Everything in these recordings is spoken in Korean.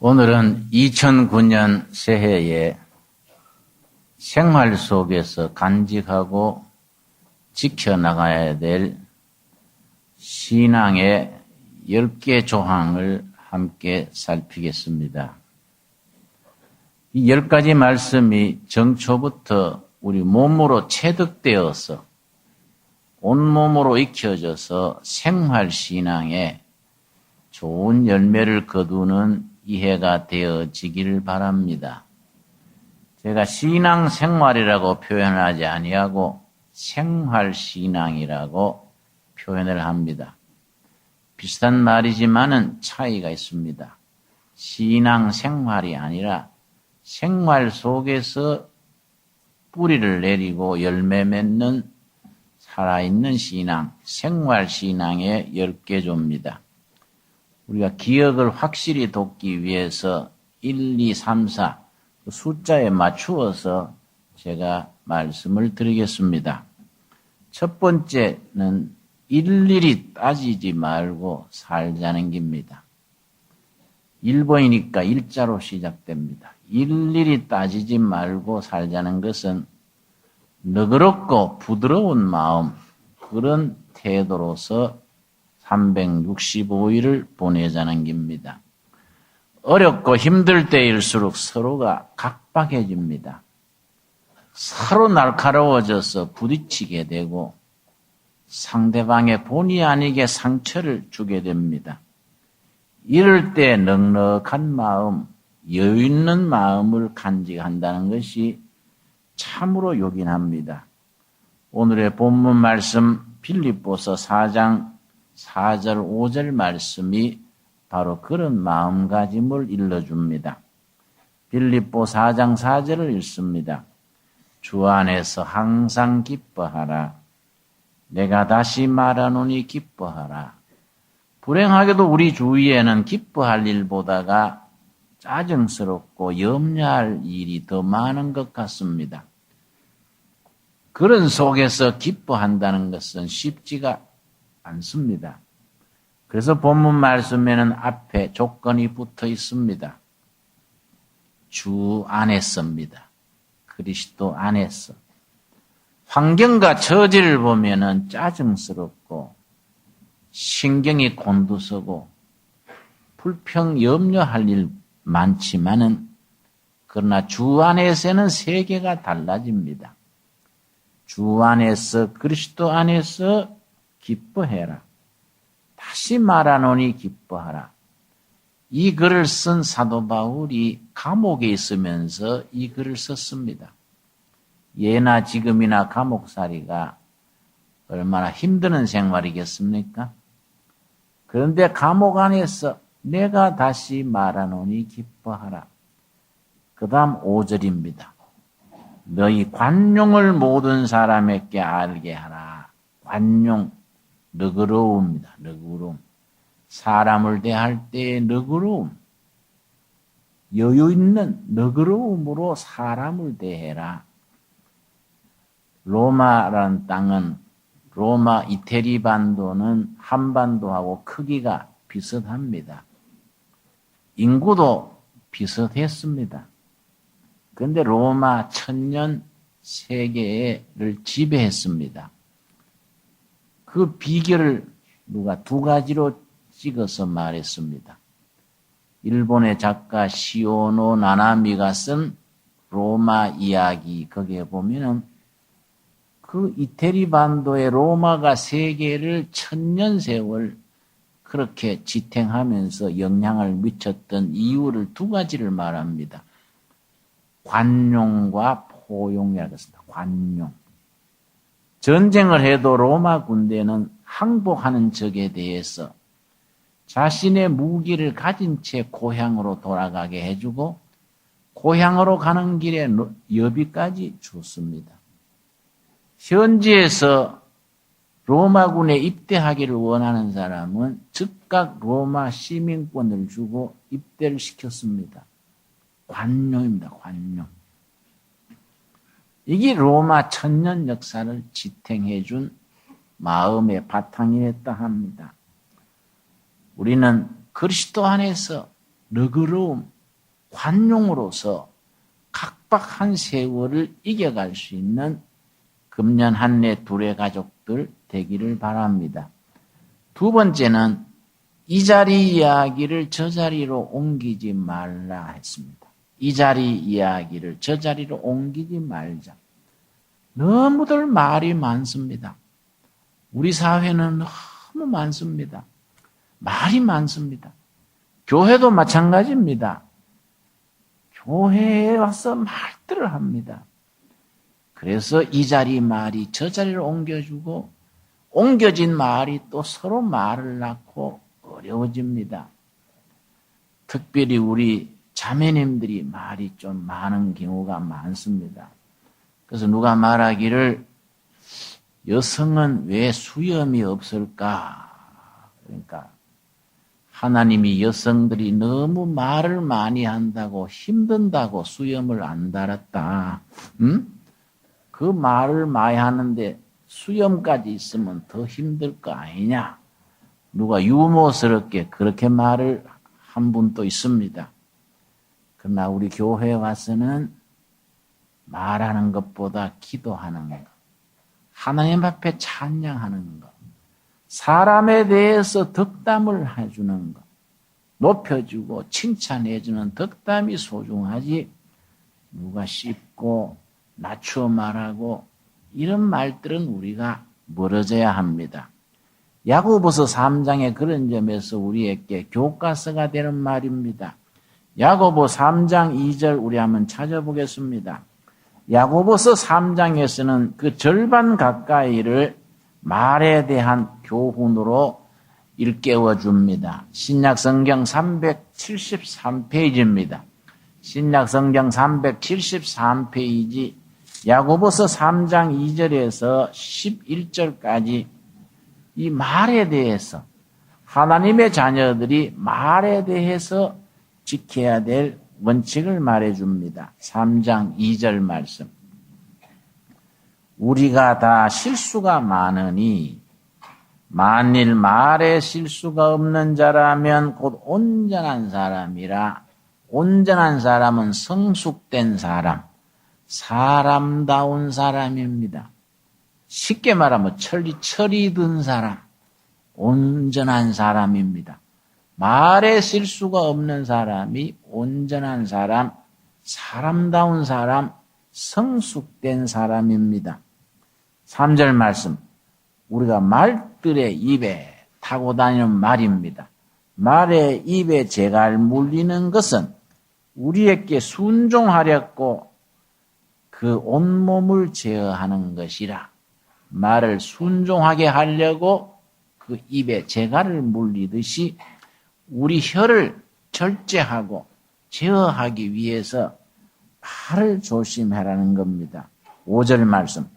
오늘은 2009년 새해에 생활 속에서 간직하고 지켜나가야 될 신앙의 10개 조항을 함께 살피겠습니다. 이 10가지 말씀이 정초부터 우리 몸으로 체득되어서 온몸으로 익혀져서 생활신앙에 좋은 열매를 거두는 이해가 되어지길 바랍니다. 제가 신앙생활이라고 표현하지 아니하고 생활신앙이라고 표현을 합니다. 비슷한 말이지만은 차이가 있습니다. 신앙생활이 아니라 생활 속에서 뿌리를 내리고 열매 맺는 살아있는 신앙, 생활신앙의 10개조입니다. 우리가 기억을 확실히 돕기 위해서 1, 2, 3, 4 숫자에 맞추어서 제가 말씀을 드리겠습니다. 첫 번째는 일일이 따지지 말고 살자는 겁니다. 1번이니까 일자로 시작됩니다. 일일이 따지지 말고 살자는 것은 너그럽고 부드러운 마음, 그런 태도로서 365일을 보내자는 겁니다. 어렵고 힘들 때일수록 서로가 각박해집니다. 서로 날카로워져서 부딪히게 되고 상대방의 본의 아니게 상처를 주게 됩니다. 이럴 때 넉넉한 마음, 여유 있는 마음을 간직한다는 것이 참으로 요긴합니다. 오늘의 본문 말씀 빌립보서 4장 4절 5절 말씀이 바로 그런 마음가짐을 일러줍니다. 빌립보 4장 4절을 읽습니다. 주 안에서 항상 기뻐하라. 내가 다시 말하노니 기뻐하라. 불행하게도 우리 주위에는 기뻐할 일보다가 짜증스럽고 염려할 일이 더 많은 것 같습니다. 그런 속에서 기뻐한다는 것은 쉽지가 않습니다. 그래서 본문 말씀에는 앞에 조건이 붙어 있습니다. 주 안에서입니다. 그리스도 안에서. 환경과 처지를 보면은 짜증스럽고 신경이 곤두서고 불평 염려할 일 많지만은 그러나 주 안에서는 세계가 달라집니다. 주 안에서 그리스도 안에서 기뻐해라. 다시 말하노니 기뻐하라. 이 글을 쓴 사도 바울이 감옥에 있으면서 이 글을 썼습니다. 예나 지금이나 감옥살이가 얼마나 힘드는 생활이겠습니까? 그런데 감옥 안에서 내가 다시 말하노니 기뻐하라. 그 다음 5절입니다. 너희 관용을 모든 사람에게 알게 하라. 관용, 너그러움입니다. 너그러움. 사람을 대할 때의 너그러움. 여유 있는 너그러움으로 사람을 대해라. 로마라는 땅은 로마 이태리 반도는 한반도하고 크기가 비슷합니다. 인구도 비슷했습니다. 그런데 로마 천년 세계를 지배했습니다. 그 비결을 누가 두 가지로 찍어서 말했습니다. 일본의 작가 시오노 나나미가 쓴 로마 이야기, 거기에 보면은 그 이태리 반도의 로마가 세계를 천년 세월 그렇게 지탱하면서 영향을 미쳤던 이유를 두 가지를 말합니다. 관용과 포용이라고 했습니다. 관용. 전쟁을 해도 로마 군대는 항복하는 적에 대해서 자신의 무기를 가진 채 고향으로 돌아가게 해주고 고향으로 가는 길에 여비까지 줬습니다. 현지에서 로마군에 입대하기를 원하는 사람은 즉각 로마 시민권을 주고 입대를 시켰습니다. 관용입니다. 관용. 이게 로마 천년 역사를 지탱해 준 마음의 바탕이었다 합니다. 우리는 그리스도 안에서 너그러움, 관용으로서 각박한 세월을 이겨갈 수 있는 금년 한 해 둘의 가족들 되기를 바랍니다. 두 번째는 이 자리 이야기를 저 자리로 옮기지 말라 했습니다. 이 자리 이야기를 저 자리로 옮기지 말자. 너무들 말이 많습니다. 우리 사회는 너무 많습니다. 말이 많습니다. 교회도 마찬가지입니다. 교회에 와서 말들을 합니다. 그래서 이 자리 말이 저 자리로 옮겨주고 옮겨진 말이 또 서로 말을 낳고 어려워집니다. 특별히 우리 자매님들이 말이 좀 많은 경우가 많습니다. 그래서 누가 말하기를 여성은 왜 수염이 없을까? 그러니까 하나님이 여성들이 너무 말을 많이 한다고 힘든다고 수염을 안 달았다. 그 말을 많이 하는데 수염까지 있으면 더 힘들 거 아니냐? 누가 유머스럽게 그렇게 말을 한 분도 있습니다. 그러나 우리 교회에 와서는 말하는 것보다 기도하는 것, 하나님 앞에 찬양하는 것, 사람에 대해서 덕담을 해주는 것, 높여주고 칭찬해주는 덕담이 소중하지 누가 씹고 낮추어 말하고 이런 말들은 우리가 멀어져야 합니다. 야고보서 3장의 그런 점에서 우리에게 교과서가 되는 말입니다. 야고보 3장 2절 우리 한번 찾아보겠습니다. 야고보서 3장에서는 그 절반 가까이를 말에 대한 교훈으로 일깨워 줍니다. 신약성경 373페이지입니다. 신약성경 373페이지 야고보서 3장 2절에서 11절까지 이 말에 대해서 하나님의 자녀들이 말에 대해서 지켜야 될 원칙을 말해줍니다. 3장 2절 말씀. 우리가 다 실수가 많으니 만일 말에 실수가 없는 자라면 곧 온전한 사람이라. 온전한 사람은 성숙된 사람, 사람다운 사람입니다. 쉽게 말하면 철이 든 사람, 온전한 사람입니다. 말에 실수가 없는 사람이 온전한 사람, 사람다운 사람, 성숙된 사람입니다. 3절 말씀, 우리가 말들의 입에 타고 다니는 말입니다. 말의 입에 재갈 물리는 것은 우리에게 순종하려고 그 온몸을 제어하는 것이라. 말을 순종하게 하려고 그 입에 재갈을 물리듯이 우리 혀를 절제하고 제어하기 위해서 말을 조심하라는 겁니다. 5절 말씀.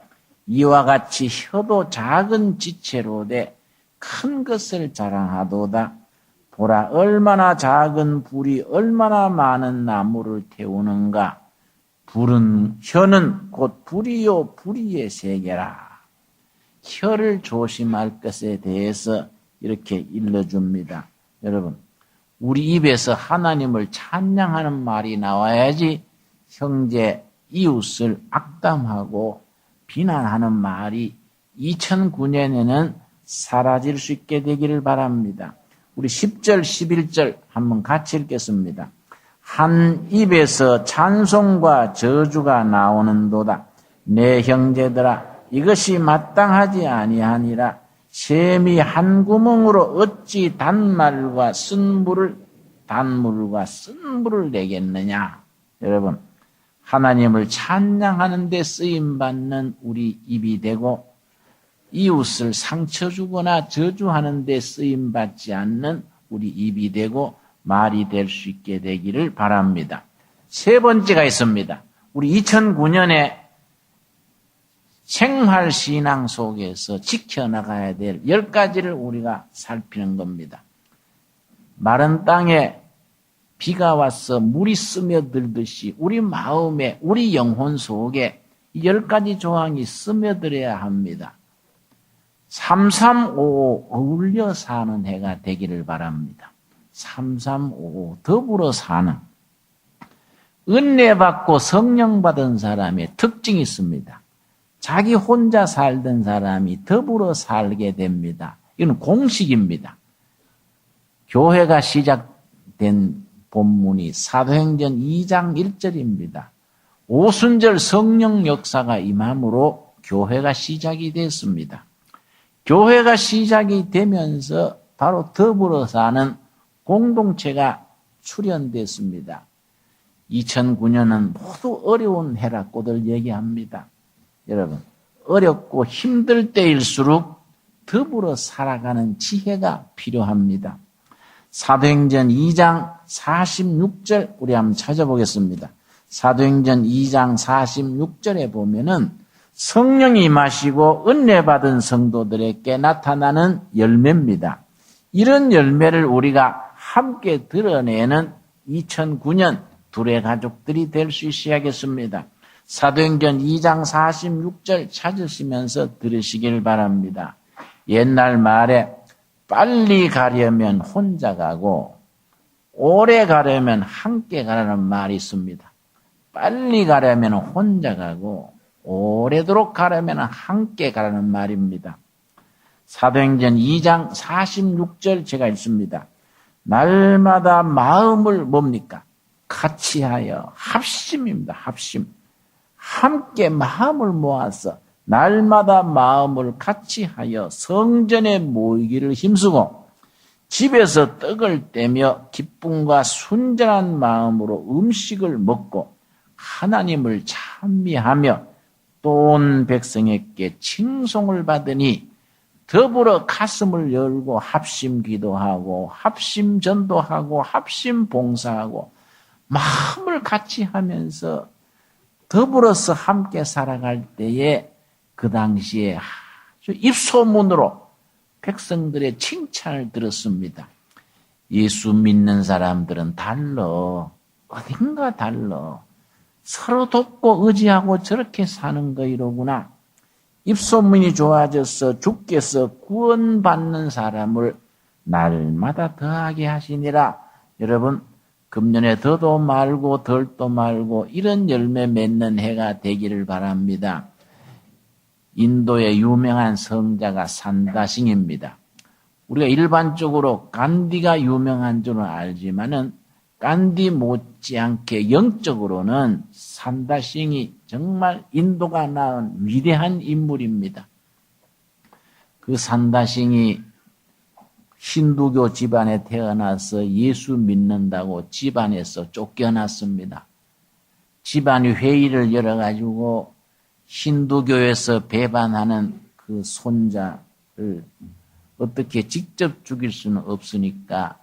이와 같이 혀도 작은 지체로되 큰 것을 자랑하도다. 보라 얼마나 작은 불이 얼마나 많은 나무를 태우는가. 불은 혀는 곧 불이요 불의의 세계라. 혀를 조심할 것에 대해서 이렇게 일러줍니다. 여러분, 우리 입에서 하나님을 찬양하는 말이 나와야지 형제, 이웃을 악담하고 비난하는 말이 2009년에는 사라질 수 있게 되기를 바랍니다. 우리 10절, 11절 한번 같이 읽겠습니다. 한 입에서 찬송과 저주가 나오는도다. 내 형제들아, 이것이 마땅하지 아니하니라. 샘이 한 구멍으로 어찌 단물과 쓴 물을 내겠느냐. 여러분, 하나님을 찬양하는 데 쓰임받는 우리 입이 되고 이웃을 상처 주거나 저주하는 데 쓰임받지 않는 우리 입이 되고 말이 될 수 있게 되기를 바랍니다. 세 번째가 있습니다. 우리 2009년에 생활신앙 속에서 지켜나가야 될 10가지를 우리가 살피는 겁니다. 마른 땅에 비가 와서 물이 스며들듯이 우리 마음에, 우리 영혼 속에 10가지 조항이 스며들어야 합니다. 3355 어울려 사는 해가 되기를 바랍니다. 335 더불어 사는 은혜 받고 성령 받은 사람의 특징이 있습니다. 자기 혼자 살던 사람이 더불어 살게 됩니다. 이건 공식입니다. 교회가 시작된 본문이 사도행전 2장 1절입니다. 오순절 성령 역사가 임함으로 교회가 시작이 됐습니다. 교회가 시작이 되면서 바로 더불어 사는 공동체가 출현됐습니다. 2009년은 모두 어려운 해라고들 얘기합니다. 여러분, 어렵고 힘들 때일수록 더불어 살아가는 지혜가 필요합니다. 사도행전 2장 46절 우리 한번 찾아보겠습니다. 사도행전 2장 46절에 보면은 성령이 임하시고 은혜 받은 성도들에게 나타나는 열매입니다. 이런 열매를 우리가 함께 드러내는 2009년 둘의 가족들이 될 수 있어야겠습니다. 사도행전 2장 46절 찾으시면서 들으시길 바랍니다. 옛날 말에 빨리 가려면 혼자 가고 오래 가려면 함께 가라는 말이 있습니다. 빨리 가려면 혼자 가고 오래도록 가려면 함께 가라는 말입니다. 사도행전 2장 46절 제가 읽습니다. 날마다 마음을 뭡니까? 같이 하여 합심입니다. 합심. 함께 마음을 모아서 날마다 마음을 같이 하여 성전에 모이기를 힘쓰고 집에서 떡을 떼며 기쁨과 순전한 마음으로 음식을 먹고 하나님을 찬미하며 또 온 백성에게 칭송을 받으니 더불어 가슴을 열고 합심 기도하고 합심 전도하고 합심 봉사하고 마음을 같이 하면서 더불어서 함께 살아갈 때에 그 당시에 아주 입소문으로 백성들의 칭찬을 들었습니다. 예수 믿는 사람들은 달라. 어딘가 달라. 서로 돕고 의지하고 저렇게 사는 거 이러구나. 입소문이 좋아져서 주께서 구원받는 사람을 날마다 더하게 하시니라. 여러분, 금년에 더도 말고 덜도 말고 이런 열매 맺는 해가 되기를 바랍니다. 인도의 유명한 성자가 산다싱입니다. 우리가 일반적으로 간디가 유명한 줄은 알지만은 간디 못지않게 영적으로는 산다싱이 정말 인도가 낳은 위대한 인물입니다. 그 산다싱이 힌두교 집안에 태어나서 예수 믿는다고 집안에서 쫓겨났습니다. 집안이 회의를 열어가지고 힌두교에서 배반하는 그 손자를 어떻게 직접 죽일 수는 없으니까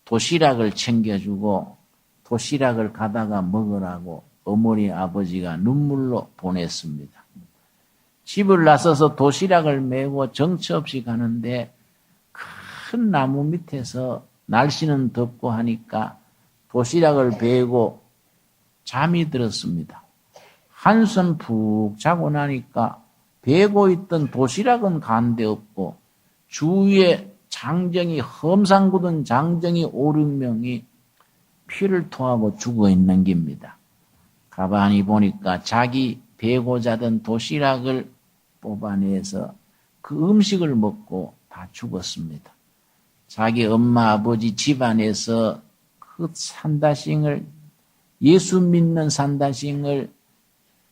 도시락을 챙겨주고 도시락을 가다가 먹으라고 어머니 아버지가 눈물로 보냈습니다. 집을 나서서 도시락을 메고 정처 없이 가는데 큰 나무 밑에서 날씨는 덥고 하니까 도시락을 베고 잠이 들었습니다. 한숨 푹 자고 나니까 베고 있던 도시락은 간데 없고 주위에 장정이 험상 굳은 장정이 5, 6명이 피를 토하고 죽어 있는 겁니다. 가만히 보니까 자기 베고 자던 도시락을 뽑아내서 그 음식을 먹고 다 죽었습니다. 자기 엄마 아버지 집안에서 그 산다싱을 예수 믿는 산다싱을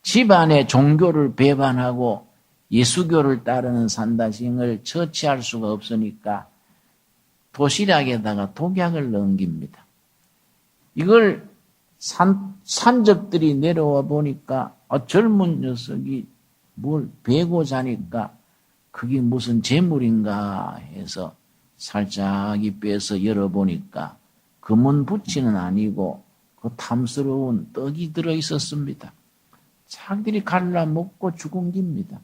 집안의 종교를 배반하고 예수교를 따르는 산다싱을 처치할 수가 없으니까 도시락에다가 독약을 넘깁니다. 이걸 산적들이 내려와 보니까 젊은 녀석이 뭘 베고 자니까 그게 무슨 재물인가 해서 살짝이 빼서 열어보니까 금은 부치는 아니고 그 탐스러운 떡이 들어있었습니다. 자기들이 갈라 먹고 죽은 겁니다.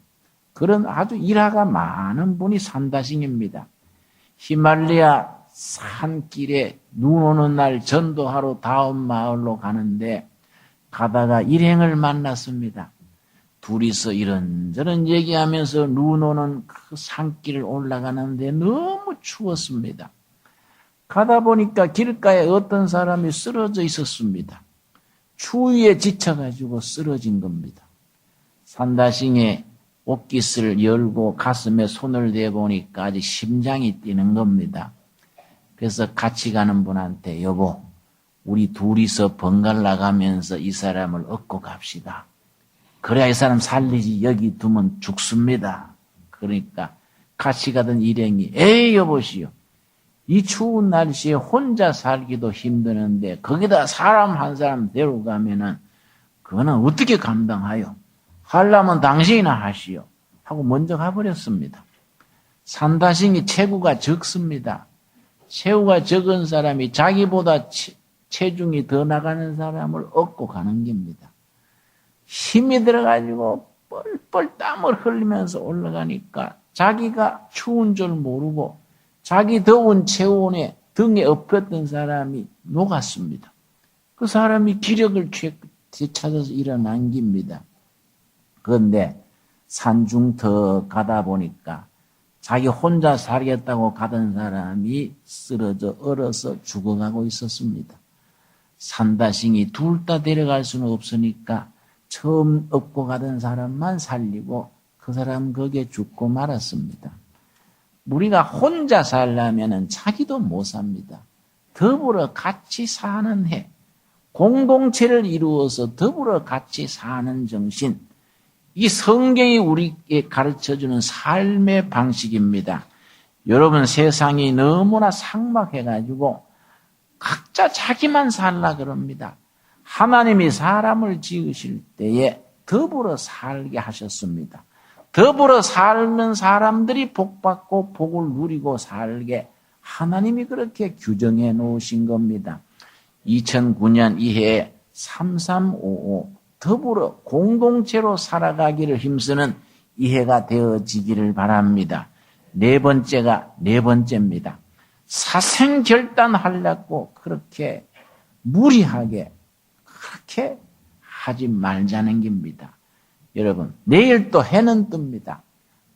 그런 아주 일화가 많은 분이 산다싱입니다. 히말라야 산길에 눈 오는 날 전도하러 다음 마을로 가는데 가다가 일행을 만났습니다. 둘이서 이런저런 얘기하면서 눈 오는 그 산길을 올라가는데 너무 추웠습니다. 가다 보니까 길가에 어떤 사람이 쓰러져 있었습니다. 추위에 지쳐가지고 쓰러진 겁니다. 산다싱에 옷깃을 열고 가슴에 손을 대보니까 아직 심장이 뛰는 겁니다. 그래서 같이 가는 분한테 여보, 우리 둘이서 번갈아 가면서 이 사람을 업고 갑시다. 그래야 이 사람 살리지, 여기 두면 죽습니다. 그러니까 같이 가던 일행이 에이 여보시오, 이 추운 날씨에 혼자 살기도 힘드는데 거기다 사람 한 사람 데려가면은 그거는 어떻게 감당하요? 하려면 당신이나 하시오 하고 먼저 가버렸습니다. 산다싱이 체구가 적습니다. 체구가 적은 사람이 자기보다 체중이 더 나가는 사람을 업고 가는 겁니다. 힘이 들어가지고 뻘뻘 땀을 흘리면서 올라가니까 자기가 추운 줄 모르고 자기 더운 체온에 등에 엎였던 사람이 녹았습니다. 그 사람이 기력을 되찾아서 일어난 겁니다. 그런데 산중 더 가다 보니까 자기 혼자 살겠다고 가던 사람이 쓰러져 얼어서 죽어가고 있었습니다. 산다싱이 둘 다 데려갈 수는 없으니까 처음 업고 가던 사람만 살리고 그 사람 거기에 죽고 말았습니다. 우리가 혼자 살려면 자기도 못 삽니다. 더불어 같이 사는 해, 공동체를 이루어서 더불어 같이 사는 정신, 이 성경이 우리에게 가르쳐주는 삶의 방식입니다. 여러분, 세상이 너무나 삭막해가지고 각자 자기만 살라 그럽니다. 하나님이 사람을 지으실 때에 더불어 살게 하셨습니다. 더불어 사는 사람들이 복받고 복을 누리고 살게 하나님이 그렇게 규정해 놓으신 겁니다. 2009년 이해에 3355 더불어 공동체로 살아가기를 힘쓰는 이해가 되어지기를 바랍니다. 네 번째입니다. 사생결단하려고 그렇게 무리하게 그렇게 하지 말자는 겁니다. 여러분, 내일 또 해는 뜹니다.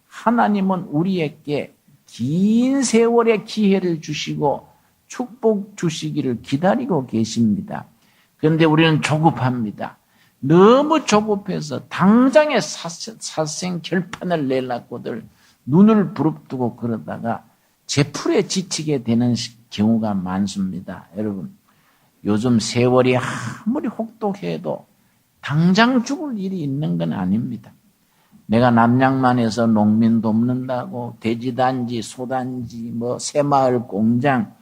하나님은 우리에게 긴 세월의 기회를 주시고 축복 주시기를 기다리고 계십니다. 그런데 우리는 조급합니다. 너무 조급해서 당장에 사생 결판을 내려고들 눈을 부릅뜨고 그러다가 제풀에 지치게 되는 경우가 많습니다. 여러분, 요즘 세월이 아무리 혹독해도 당장 죽을 일이 있는 건 아닙니다. 내가 남양만에서 농민 돕는다고 돼지단지, 소단지, 새마을 공장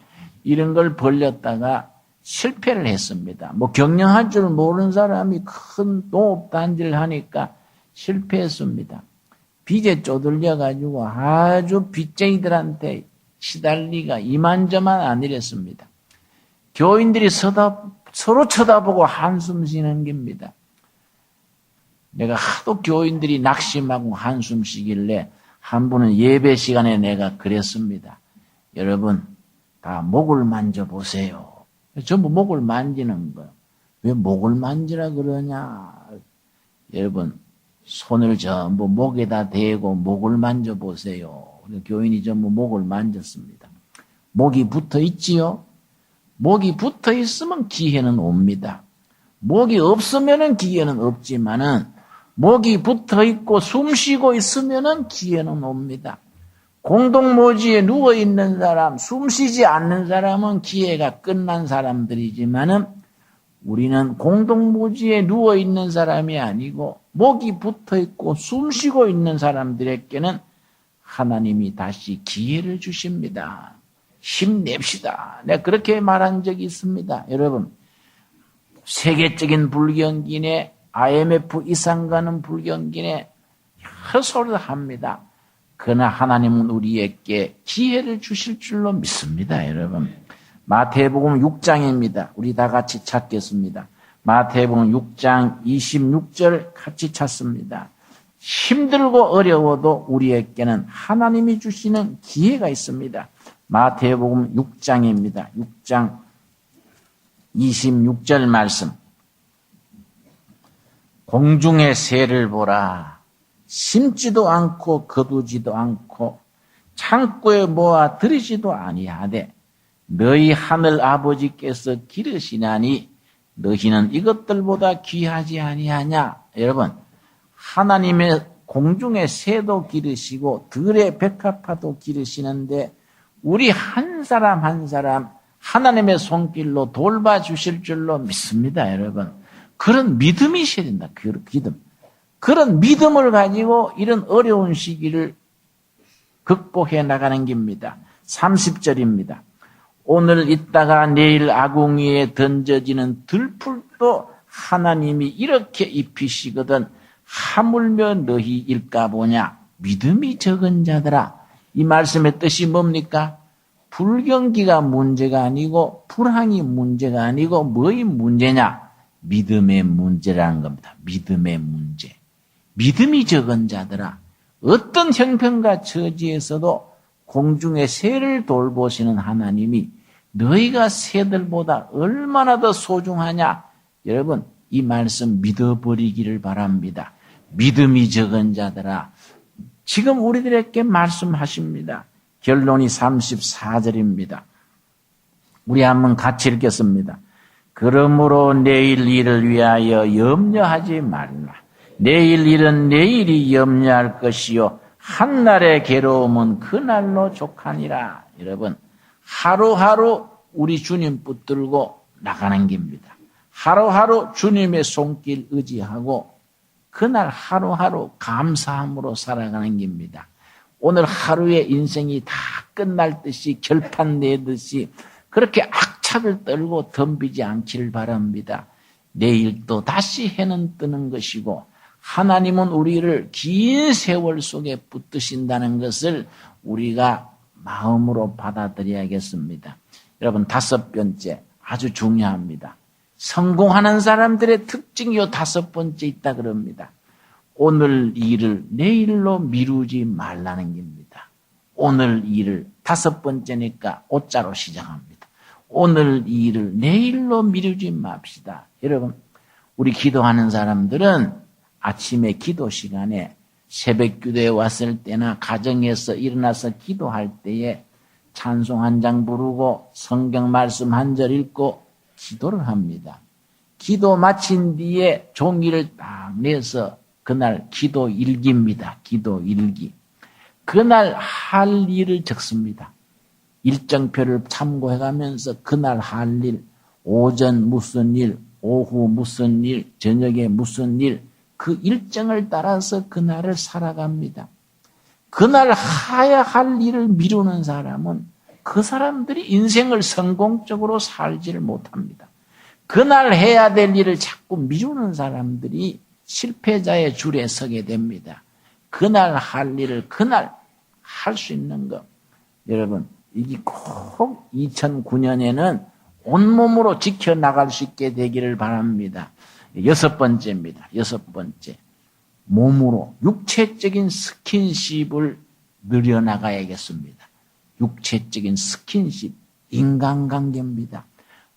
이런 걸 벌렸다가 실패를 했습니다. 경영할 줄 모르는 사람이 큰 농업단지를 하니까 실패했습니다. 빚에 쪼들려가지고 아주 빚쟁이들한테 시달리가 이만저만 아니랬습니다. 교인들이 서로 쳐다보고 한숨 쉬는 겁니다. 내가 하도 교인들이 낙심하고 한숨 쉬길래 한 분은 예배 시간에 내가 그랬습니다. 여러분, 다 목을 만져보세요. 전부 목을 만지는 거예요. 왜 목을 만지라 그러냐? 여러분, 손을 전부 목에다 대고 목을 만져보세요. 교인이 전부 목을 만졌습니다. 목이 붙어 있지요? 목이 붙어 있으면 기회는 옵니다. 목이 없으면 기회는 없지만은 목이 붙어 있고 숨 쉬고 있으면 기회는 옵니다. 공동모지에 누워 있는 사람, 숨 쉬지 않는 사람은 기회가 끝난 사람들이지만은 우리는 공동모지에 누워 있는 사람이 아니고 목이 붙어 있고 숨 쉬고 있는 사람들에게는 하나님이 다시 기회를 주십니다. 힘냅시다. 내가 그렇게 말한 적이 있습니다. 여러분, 세계적인 불경기내 IMF 이상 가는 불경기내 여러 소리를 합니다. 그러나 하나님은 우리에게 기회를 주실 줄로 믿습니다. 여러분, 마태복음 6장입니다. 우리 다 같이 찾겠습니다. 마태복음 6장 26절 같이 찾습니다. 힘들고 어려워도 우리에게는 하나님이 주시는 기회가 있습니다. 마태복음 6장입니다. 6장 26절 말씀. 공중의 새를 보라. 심지도 않고 거두지도 않고 창고에 모아 들이지도 아니하되 너희 하늘 아버지께서 기르시나니 너희는 이것들보다 귀하지 아니하냐. 여러분, 하나님의 공중의 새도 기르시고 들의 백합화도 기르시는데 우리 한 사람 한 사람 하나님의 손길로 돌봐주실 줄로 믿습니다. 여러분, 그런 믿음이 있어야 된다. 그 믿음. 그런 믿음을 가지고 이런 어려운 시기를 극복해 나가는 겁니다. 30절입니다. 오늘 있다가 내일 아궁이에 던져지는 들풀도 하나님이 이렇게 입히시거든 하물며 너희일까 보냐. 믿음이 적은 자들아. 이 말씀의 뜻이 뭡니까? 불경기가 문제가 아니고 불황이 문제가 아니고 뭐의 문제냐? 믿음의 문제라는 겁니다. 믿음의 문제. 믿음이 적은 자들아. 어떤 형편과 처지에서도 공중의 새를 돌보시는 하나님이 너희가 새들보다 얼마나 더 소중하냐? 여러분, 이 말씀 믿어버리기를 바랍니다. 믿음이 적은 자들아. 지금 우리들에게 말씀하십니다. 결론이 34절입니다. 우리 한번 같이 읽겠습니다. 그러므로 내일 일을 위하여 염려하지 말라. 내일 일은 내일이 염려할 것이요 한날의 괴로움은 그날로 족하니라. 여러분, 하루하루 우리 주님 붙들고 나가는 겁니다. 하루하루 주님의 손길 의지하고 그날 하루하루 감사함으로 살아가는 겁니다. 오늘 하루의 인생이 다 끝날 듯이 결판 내듯이 그렇게 악착을 떨고 덤비지 않기를 바랍니다. 내일 또 다시 해는 뜨는 것이고 하나님은 우리를 긴 세월 속에 붙드신다는 것을 우리가 마음으로 받아들여야겠습니다. 여러분, 5번째 아주 중요합니다. 성공하는 사람들의 특징이 5번째 있다 그럽니다. 오늘 일을 내일로 미루지 말라는 겁니다. 오늘 일을 5번째니까 오자로 시작합니다. 오늘 일을 내일로 미루지 맙시다. 여러분, 우리 기도하는 사람들은 아침에 기도 시간에 새벽 기도에 왔을 때나 가정에서 일어나서 기도할 때에 찬송 한 장 부르고 성경 말씀 한 절 읽고 기도를 합니다. 기도 마친 뒤에 종이를 딱 내서 그날 기도 일기입니다. 기도 일기. 그날 할 일을 적습니다. 일정표를 참고해가면서 그날 할 일, 오전 무슨 일, 오후 무슨 일, 저녁에 무슨 일, 그 일정을 따라서 그날을 살아갑니다. 그날 해야 할 일을 미루는 사람은 그 사람들이 인생을 성공적으로 살지를 못합니다. 그날 해야 될 일을 자꾸 미루는 사람들이 실패자의 줄에 서게 됩니다. 그날 할 일을 그날 할 수 있는 것. 여러분, 이게 꼭 2009년에는 온몸으로 지켜나갈 수 있게 되기를 바랍니다. 6번째입니다. 6번째. 몸으로 육체적인 스킨십을 늘려나가야겠습니다. 육체적인 스킨십, 인간관계입니다.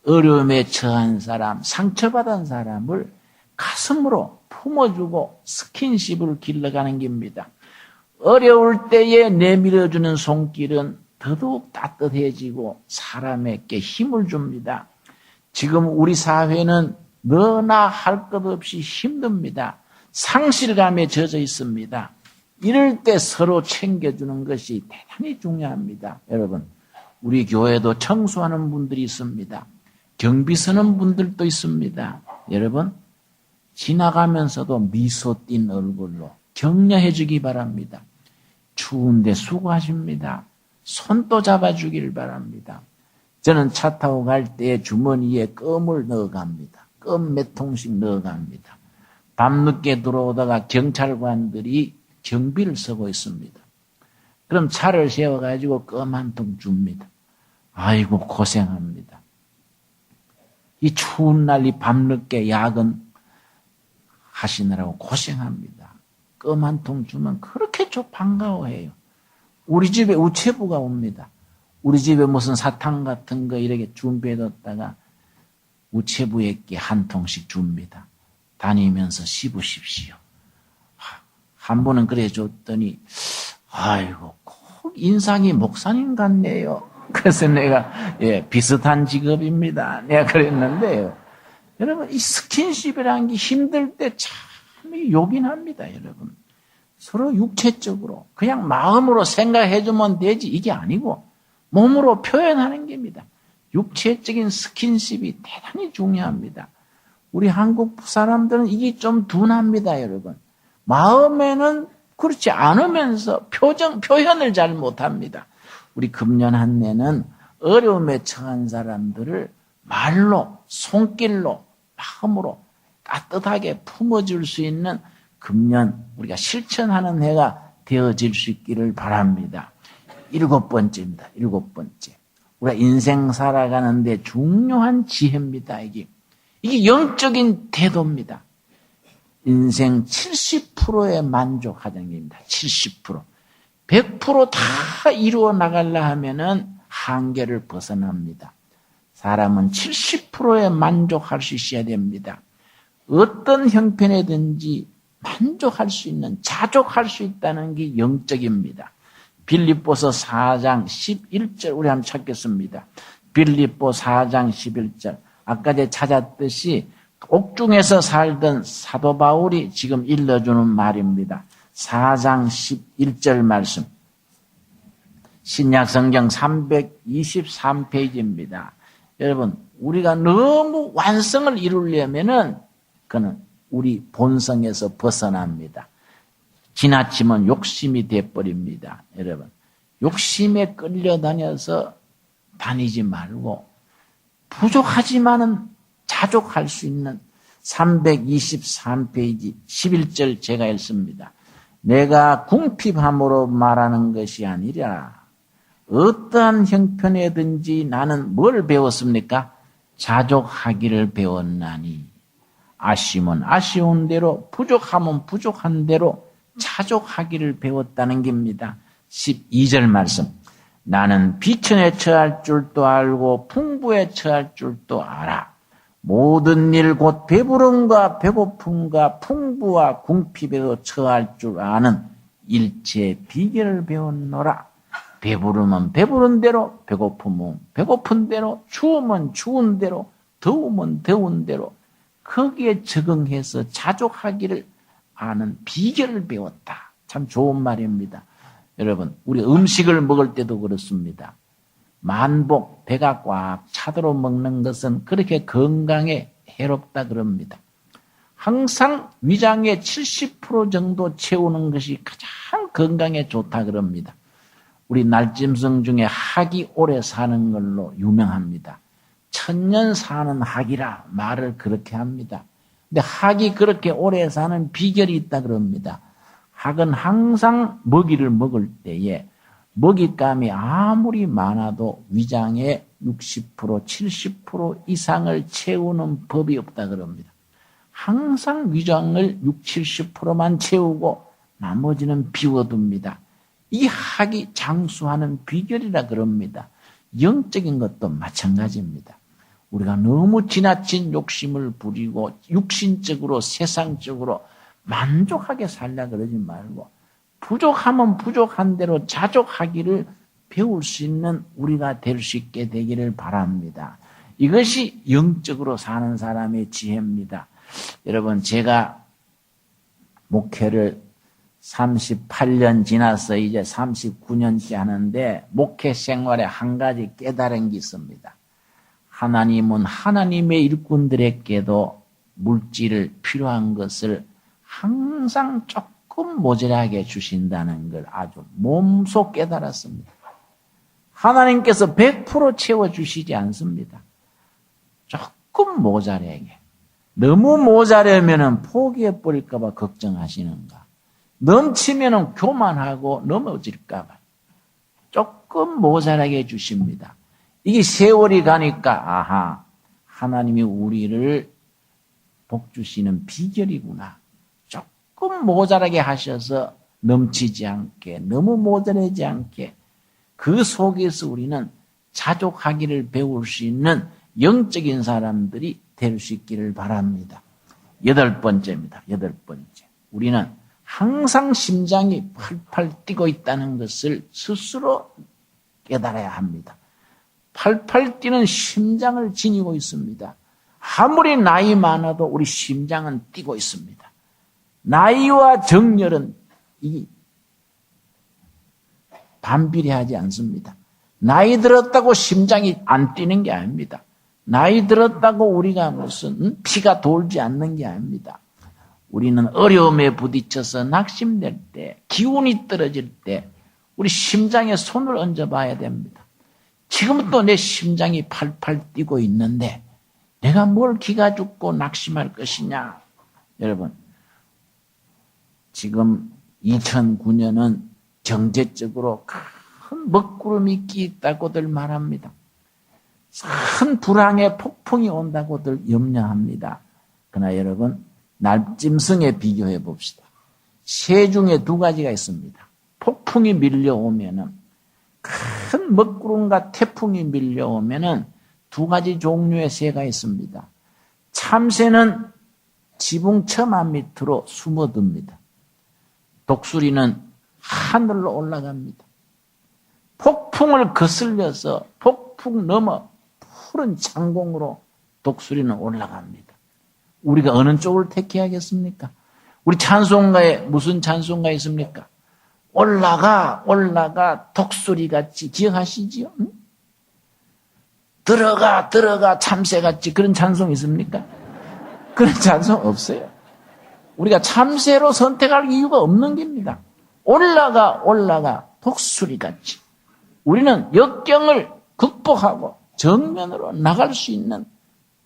어려움에 처한 사람, 상처받은 사람을 가슴으로 품어주고 스킨십을 길러가는 겁니다. 어려울 때에 내밀어주는 손길은 더더욱 따뜻해지고 사람에게 힘을 줍니다. 지금 우리 사회는 너나 할 것 없이 힘듭니다. 상실감에 젖어 있습니다. 이럴 때 서로 챙겨주는 것이 대단히 중요합니다. 여러분, 우리 교회도 청소하는 분들이 있습니다. 경비 서는 분들도 있습니다. 여러분, 지나가면서도 미소 띈 얼굴로 격려해 주기 바랍니다. 추운데 수고하십니다. 손도 잡아주길 바랍니다. 저는 차 타고 갈 때 주머니에 껌을 넣어갑니다. 껌 몇 통씩 넣어갑니다. 밤늦게 들어오다가 경찰관들이 경비를 서고 있습니다. 그럼 차를 세워가지고 껌 한 통 줍니다. 아이고 고생합니다. 이 추운 날 이 밤늦게 야근 하시느라고 고생합니다. 껌 한 통 주면 그렇게 좀 반가워해요. 우리 집에 우체부가 옵니다. 우리 집에 무슨 사탕 같은 거 이렇게 준비해뒀다가 우체부에게 한 통씩 줍니다. 다니면서 씹으십시오. 한 번은 그래 줬더니 아이고 꼭 인상이 목사님 같네요. 그래서 내가, 비슷한 직업입니다. 내가 그랬는데요. 여러분, 이 스킨십이라는 게 힘들 때 참 요긴합니다, 여러분. 서로 육체적으로, 그냥 마음으로 생각해주면 되지, 이게 아니고, 몸으로 표현하는 겁니다. 육체적인 스킨십이 대단히 중요합니다. 우리 한국 사람들은 이게 좀 둔합니다, 여러분. 마음에는 그렇지 않으면서 표현을 잘 못합니다. 우리 금년 한 해는 어려움에 처한 사람들을 말로, 손길로, 마음으로 따뜻하게 품어줄 수 있는 금년 우리가 실천하는 해가 되어질 수 있기를 바랍니다. 7번째입니다. 7번째. 우리가 인생 살아가는데 중요한 지혜입니다. 이게 영적인 태도입니다. 인생 70%에 만족하자는 겁니다. 70%. 100%다 이루어 나가려 하면은 한계를 벗어납니다. 사람은 70%에 만족할 수 있어야 됩니다. 어떤 형편이든지 만족할 수 있는, 자족할 수 있다는 게 영적입니다. 빌립보서 4장 11절 우리 한번 찾겠습니다. 빌립보 4장 11절. 아까 제가 찾았듯이 옥중에서 살던 사도 바울이 지금 일러주는 말입니다. 4장 11절 말씀. 신약성경 323페이지입니다. 여러분, 우리가 너무 완성을 이루려면은 그는 우리 본성에서 벗어납니다. 지나치면 욕심이 돼버립니다. 여러분, 욕심에 끌려다녀서 다니지 말고 부족하지만은 자족할 수 있는 323페이지 11절 제가 읽습니다. 내가 궁핍함으로 말하는 것이 아니라 어떠한 형편에든지 나는 뭘 배웠습니까? 자족하기를 배웠나니 아쉬움은 아쉬운 대로 부족하면 부족한 대로 자족하기를 배웠다는 겁니다. 12절 말씀. 나는 비천에 처할 줄도 알고 풍부에 처할 줄도 알아. 모든 일 곧 배부름과 배고픔과 풍부와 궁핍에도 처할 줄 아는 일체의 비결을 배웠노라. 배부르면 배부른 대로, 배고프면 배고픈 대로, 추우면 추운 대로, 더우면 더운 대로 거기에 적응해서 자족하기를 아는 비결을 배웠다. 참 좋은 말입니다. 여러분, 우리 음식을 먹을 때도 그렇습니다. 만복, 배가 꽉 차도록 먹는 것은 그렇게 건강에 해롭다 그럽니다. 항상 위장의 70% 정도 채우는 것이 가장 건강에 좋다 그럽니다. 우리 날짐승 중에 학이 오래 사는 걸로 유명합니다. 1000년 사는 학이라 말을 그렇게 합니다. 근데 학이 그렇게 오래 사는 비결이 있다 그럽니다. 학은 항상 먹이를 먹을 때에 먹잇감이 아무리 많아도 위장의 60%, 70% 이상을 채우는 법이 없다 그럽니다. 항상 위장을 60, 70%만 채우고 나머지는 비워둡니다. 이 학이 장수하는 비결이라 그럽니다. 영적인 것도 마찬가지입니다. 우리가 너무 지나친 욕심을 부리고 육신적으로 세상적으로 만족하게 살려 그러지 말고 부족하면 부족한 대로 자족하기를 배울 수 있는 우리가 될 수 있게 되기를 바랍니다. 이것이 영적으로 사는 사람의 지혜입니다. 여러분, 제가 목회를 38년 지나서 이제 39년째 하는데 목회 생활에 한 가지 깨달은 게 있습니다. 하나님은 하나님의 일꾼들에게도 물질을 필요한 것을 항상 조금 모자라게 주신다는 걸 아주 몸소 깨달았습니다. 하나님께서 100% 채워주시지 않습니다. 조금 모자라게. 너무 모자라면 포기해버릴까 봐 걱정하시는가. 넘치면 교만하고 넘어질까 봐. 조금 모자라게 해주십니다. 이게 세월이 가니까 아하, 하나님이 우리를 복 주시는 비결이구나. 조금 모자라게 하셔서 넘치지 않게, 너무 모자라지 않게 그 속에서 우리는 자족하기를 배울 수 있는 영적인 사람들이 될 수 있기를 바랍니다. 8번째입니다. 8번째. 우리는 항상 심장이 팔팔 뛰고 있다는 것을 스스로 깨달아야 합니다. 팔팔 뛰는 심장을 지니고 있습니다. 아무리 나이 많아도 우리 심장은 뛰고 있습니다. 나이와 정열은 반비례하지 않습니다. 나이 들었다고 심장이 안 뛰는 게 아닙니다. 나이 들었다고 우리가 무슨 피가 돌지 않는 게 아닙니다. 우리는 어려움에 부딪혀서 낙심될 때, 기운이 떨어질 때 우리 심장에 손을 얹어 봐야 됩니다. 지금도 내 심장이 팔팔 뛰고 있는데 내가 뭘 기가 죽고 낙심할 것이냐. 여러분, 지금 2009년은 경제적으로 큰 먹구름이 끼있다고들 말합니다. 큰 불황의 폭풍이 온다고들 염려합니다. 그러나 여러분, 날짐승에 비교해 봅시다. 새 중에 두 가지가 있습니다. 폭풍이 밀려오면은, 큰 먹구름과 태풍이 밀려오면은 두 가지 종류의 새가 있습니다. 참새는 지붕 처마 밑으로 숨어듭니다. 독수리는 하늘로 올라갑니다. 폭풍을 거슬려서 폭풍 넘어 푸른 창공으로 독수리는 올라갑니다. 우리가 어느 쪽을 택해야겠습니까? 우리 찬송가에 무슨 찬송가 있습니까? 올라가 올라가 독수리같이, 기억하시지요? 응? 들어가 들어가 참새같이, 그런 찬송 있습니까? 그런 찬송 없어요. 우리가 참새로 선택할 이유가 없는 겁니다. 올라가 올라가 독수리같이. 우리는 역경을 극복하고 정면으로 나갈 수 있는,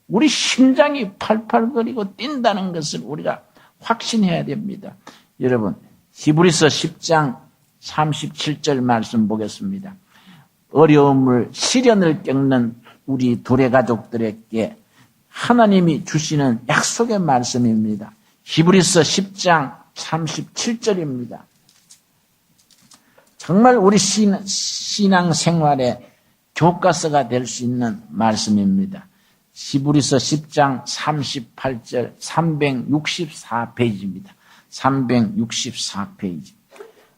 우리 심장이 팔팔거리고 뛴다는 것을 우리가 확신해야 됩니다. 여러분, 히브리서 10장 37절 말씀 보겠습니다. 어려움을, 시련을 겪는 우리 둘의 가족들에게 하나님이 주시는 약속의 말씀입니다. 히브리서 10장 37절입니다. 정말 우리 신앙 생활의 교과서가 될 수 있는 말씀입니다. 히브리서 10장 38절 364페이지입니다. 364페이지.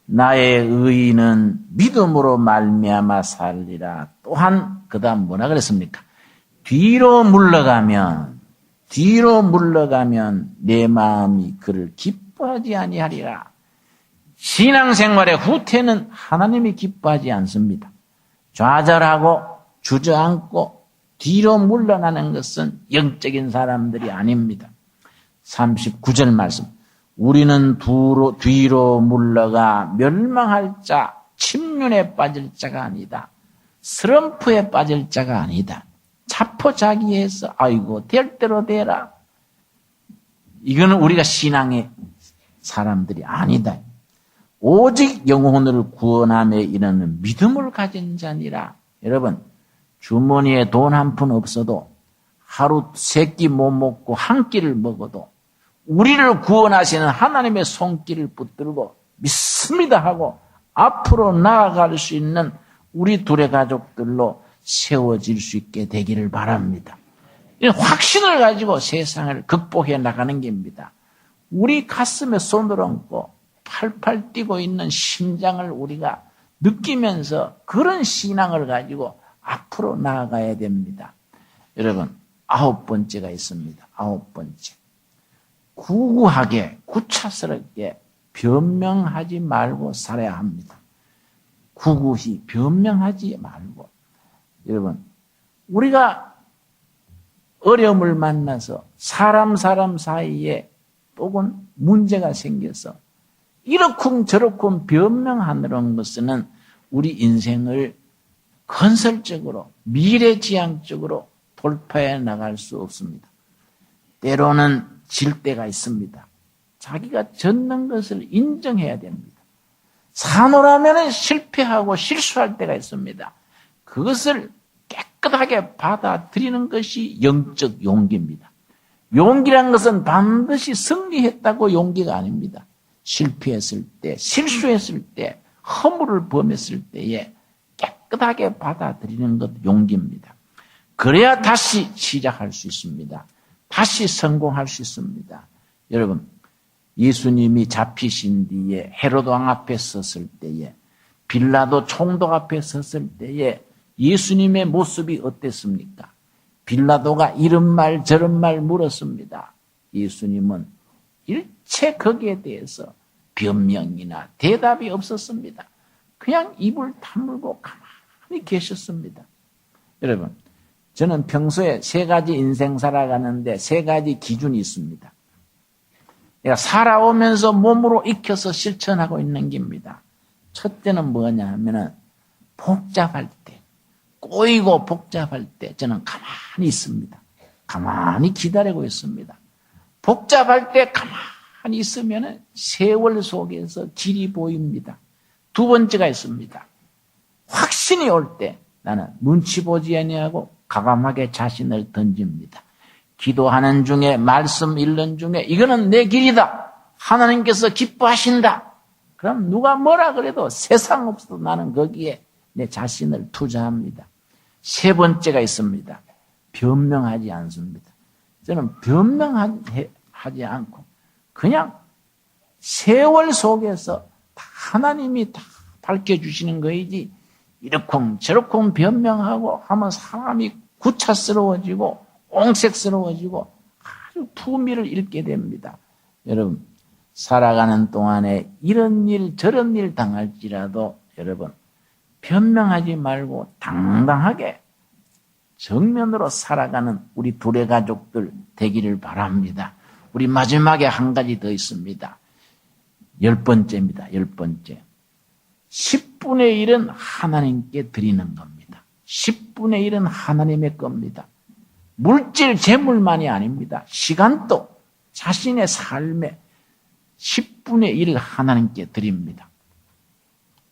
나의 의인은 믿음으로 말미암아 살리라. 또한 그 다음 뭐라 그랬습니까? 뒤로 물러가면 내 마음이 그를 기뻐하지 아니하리라. 신앙생활의 후퇴는 하나님이 기뻐하지 않습니다. 좌절하고 주저앉고 뒤로 물러나는 것은 영적인 사람들이 아닙니다. 39절 말씀. 우리는 뒤로 물러가 멸망할 자, 침륜에 빠질 자가 아니다. 슬럼프에 빠질 자가 아니다. 자포자기해서 아이고 될 대로 되라. 이거는 우리가 신앙의 사람들이 아니다. 오직 영혼을 구원함에 이르는 믿음을 가진 자니라. 여러분, 주머니에 돈 한 푼 없어도 하루 세 끼 못 먹고 한 끼를 먹어도 우리를 구원하시는 하나님의 손길을 붙들고 믿습니다 하고 앞으로 나아갈 수 있는 우리 둘의 가족들로 세워질 수 있게 되기를 바랍니다. 이런 확신을 가지고 세상을 극복해 나가는 겁니다. 우리 가슴에 손을 얹고 팔팔 뛰고 있는 심장을 우리가 느끼면서 그런 신앙을 가지고 앞으로 나아가야 됩니다. 여러분, 9번째가 있습니다. 9번째. 구구하게, 구차스럽게 변명하지 말고 살아야 합니다. 구구히 변명하지 말고. 여러분, 우리가 어려움을 만나서 사람 사이에 혹은 문제가 생겨서 이렇쿵 저렇쿵 변명하는 것은 우리 인생을 건설적으로, 미래지향적으로 돌파해 나갈 수 없습니다. 때로는 질 때가 있습니다. 자기가 졌는 것을 인정해야 됩니다. 산호라면 실패하고 실수할 때가 있습니다. 그것을 깨끗하게 받아들이는 것이 영적 용기입니다. 용기란 것은 반드시 승리했다고 용기가 아닙니다. 실패했을 때, 실수했을 때, 허물을 범했을 때에 깨끗하게 받아들이는 것 용기입니다. 그래야 다시 시작할 수 있습니다. 다시 성공할 수 있습니다. 여러분, 예수님이 잡히신 뒤에 헤롯 왕 앞에 섰을 때에, 빌라도 총독 앞에 섰을 때에 예수님의 모습이 어땠습니까? 빌라도가 이런 말 저런 말 물었습니다. 예수님은 일체 거기에 대해서 변명이나 대답이 없었습니다. 그냥 입을 다물고 가만히 계셨습니다. 여러분, 저는 평소에 세 가지 인생 살아가는데 세 가지 기준이 있습니다. 내가 살아오면서 몸으로 익혀서 실천하고 있는 겁니다. 첫째는 뭐냐 하면은 복잡할 때, 꼬이고 복잡할 때 저는 가만히 있습니다. 가만히 기다리고 있습니다. 복잡할 때 가만히 있으면은 세월 속에서 길이 보입니다. 두 번째가 있습니다. 확신이 올 때 나는 눈치 보지 아니하고 과감하게 자신을 던집니다. 기도하는 중에 말씀 읽는 중에 이거는 내 길이다. 하나님께서 기뻐하신다. 그럼 누가 뭐라 그래도 세상 없어도 나는 거기에 내 자신을 투자합니다. 세 번째가 있습니다. 변명하지 않습니다. 저는 변명하지 않고 그냥 세월 속에서 하나님이 다 밝혀주시는 거이지 이렇쿵 저렇쿵 변명하고 하면 사람이 구차스러워지고 옹색스러워지고 아주 품위를 잃게 됩니다. 여러분, 살아가는 동안에 이런 일 저런 일 당할지라도 여러분 변명하지 말고 당당하게 정면으로 살아가는 우리 둘의 가족들 되기를 바랍니다. 우리 마지막에 한 가지 더 있습니다. 10번째입니다. 10번째. 10분의 1은 하나님께 드리는 겁니다. 10분의 1은 하나님의 겁니다. 물질, 재물만이 아닙니다. 시간도 자신의 삶의 10분의 1을 하나님께 드립니다.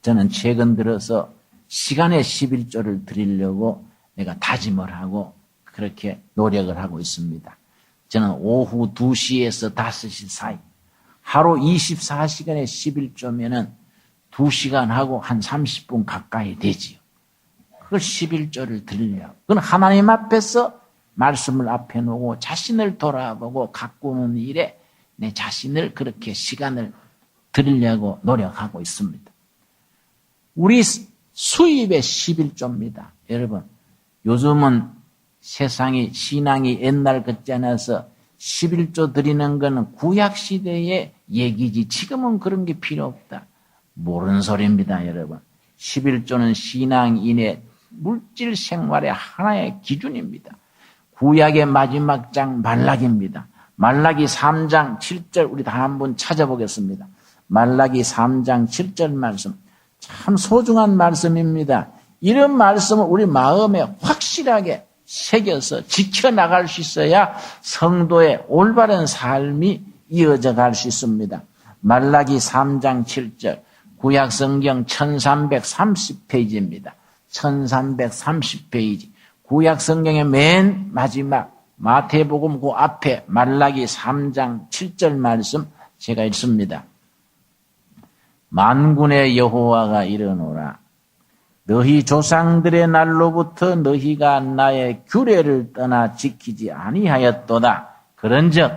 저는 최근 들어서 시간의 11조를 드리려고 내가 다짐을 하고 그렇게 노력을 하고 있습니다. 저는 오후 2시에서 5시 사이 하루 24시간에 11조면은 2시간 하고 한 30분 가까이 되지요. 그걸 11조를 드리려고. 그건 하나님 앞에서 말씀을 앞에 놓고 자신을 돌아보고 가꾸는 일에 내 자신을 그렇게 시간을 드리려고 노력하고 있습니다. 우리 수입의 11조입니다. 여러분, 요즘은 세상이 신앙이 옛날 같지 않아서 11조 드리는 것은 구약시대의 얘기지 지금은 그런 게 필요 없다. 모르는 소리입니다, 여러분. 11조는 신앙인의 물질 생활의 하나의 기준입니다. 구약의 마지막 장 말라기입니다. 말라기 3장 7절 우리 다 한번 찾아보겠습니다. 말라기 3장 7절 말씀 참 소중한 말씀입니다. 이런 말씀을 우리 마음에 확실하게 새겨서 지켜나갈 수 있어야 성도의 올바른 삶이 이어져 갈 수 있습니다. 말라기 3장 7절 구약성경 1330페이지입니다. 1330페이지 구약성경의 맨 마지막 마태복음 그 앞에 말라기 3장 7절 말씀 제가 읽습니다. 만군의 여호와가 이르노라 너희 조상들의 날로부터 너희가 나의 규례를 떠나 지키지 아니하였도다. 그런즉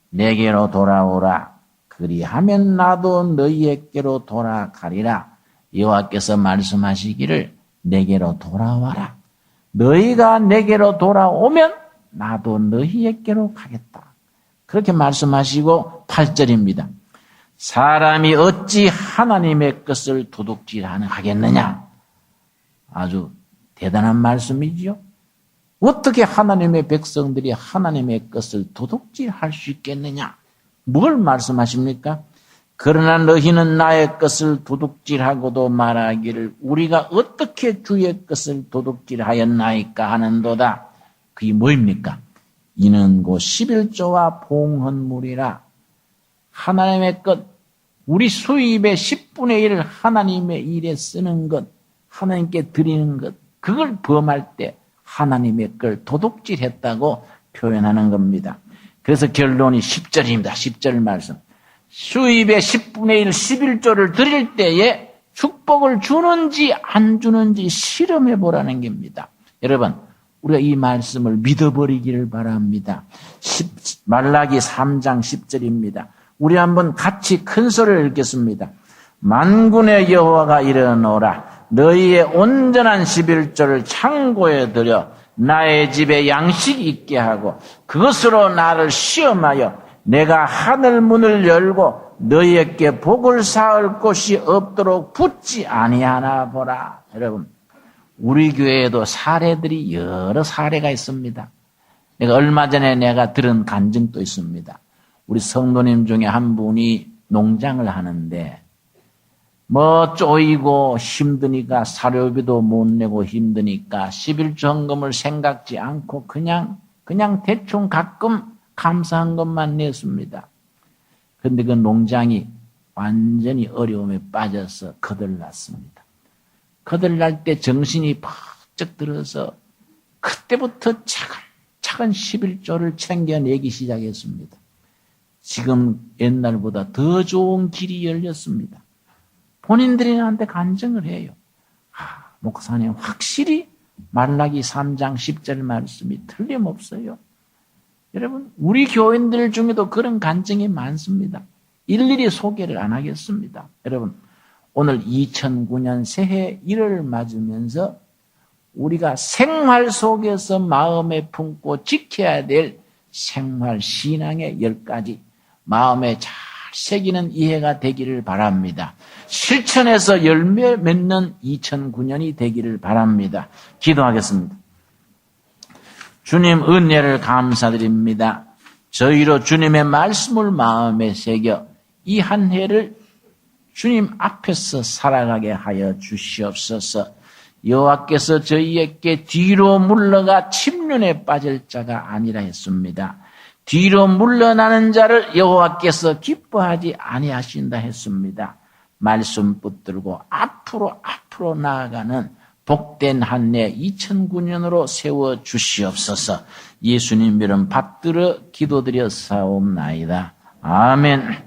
내게로 돌아오라. 그리하면 나도 너희에게로 돌아가리라. 여호와께서 말씀하시기를 내게로 돌아와라. 너희가 내게로 돌아오면 나도 너희에게로 가겠다. 그렇게 말씀하시고 8절입니다. 사람이 어찌 하나님의 것을 도둑질하겠느냐. 아주 대단한 말씀이지요. 어떻게 하나님의 백성들이 하나님의 것을 도둑질할 수 있겠느냐. 뭘 말씀하십니까? 그러나 너희는 나의 것을 도둑질하고도 말하기를 우리가 어떻게 주의 것을 도둑질하였나이까 하는도다. 그게 뭐입니까? 이는 곧 11조와 봉헌물이라. 하나님의 것, 우리 수입의 10분의 1을 하나님의 일에 쓰는 것, 하나님께 드리는 것, 그걸 범할 때 하나님의 걸 도둑질했다고 표현하는 겁니다. 그래서 결론이 10절입니다. 10절 말씀. 수입의 10분의 1, 11조를 드릴 때에 축복을 주는지 안 주는지 실험해 보라는 겁니다. 여러분, 우리가 이 말씀을 믿어버리기를 바랍니다. 말라기 3장 10절입니다. 우리 한번 같이 큰 소리를 읽겠습니다. 만군의 여호와가 이르노라 너희의 온전한 11조를 창고에 들여 나의 집에 양식이 있게 하고 그것으로 나를 시험하여 내가 하늘 문을 열고 너희에게 복을 쌓을 곳이 없도록 붙지 아니하나 보라. 여러분, 우리 교회에도 사례들이 여러 사례가 있습니다. 얼마 전에 내가 들은 간증도 있습니다. 우리 성도님 중에 한 분이 농장을 하는데 쪼이고 힘드니까 사료비도 못 내고 힘드니까 11조 헌금을 생각지 않고 그냥 대충 가끔 감사한 것만 냈습니다. 그런데 그 농장이 완전히 어려움에 빠져서 거들났습니다. 거들날 때 정신이 퍽쩍 들어서 그때부터 차근차근 11조를 챙겨내기 시작했습니다. 지금 옛날보다 더 좋은 길이 열렸습니다. 본인들이 나한테 간증을 해요. 목사님, 확실히 말라기 3장 10절 말씀이 틀림없어요. 여러분, 우리 교인들 중에도 그런 간증이 많습니다. 일일이 소개를 안 하겠습니다. 여러분, 오늘 2009년 새해 1을 맞으면서 우리가 생활 속에서 마음에 품고 지켜야 될 생활 신앙의 10가지 마음에 잘 새기는 이해가 되기를 바랍니다. 실천해서 열매 맺는 2009년이 되기를 바랍니다. 기도하겠습니다. 주님, 은혜를 감사드립니다. 저희로 주님의 말씀을 마음에 새겨 이 한 해를 주님 앞에서 살아가게 하여 주시옵소서. 여호와께서 저희에게 뒤로 물러가 침륜에 빠질 자가 아니라 했습니다. 뒤로 물러나는 자를 여호와께서 기뻐하지 아니하신다 했습니다. 말씀 붙들고 앞으로 나아가는 복된 한 해 2009년으로 세워 주시옵소서. 예수님 이름 받들어 기도드려 사옵나이다. 아멘.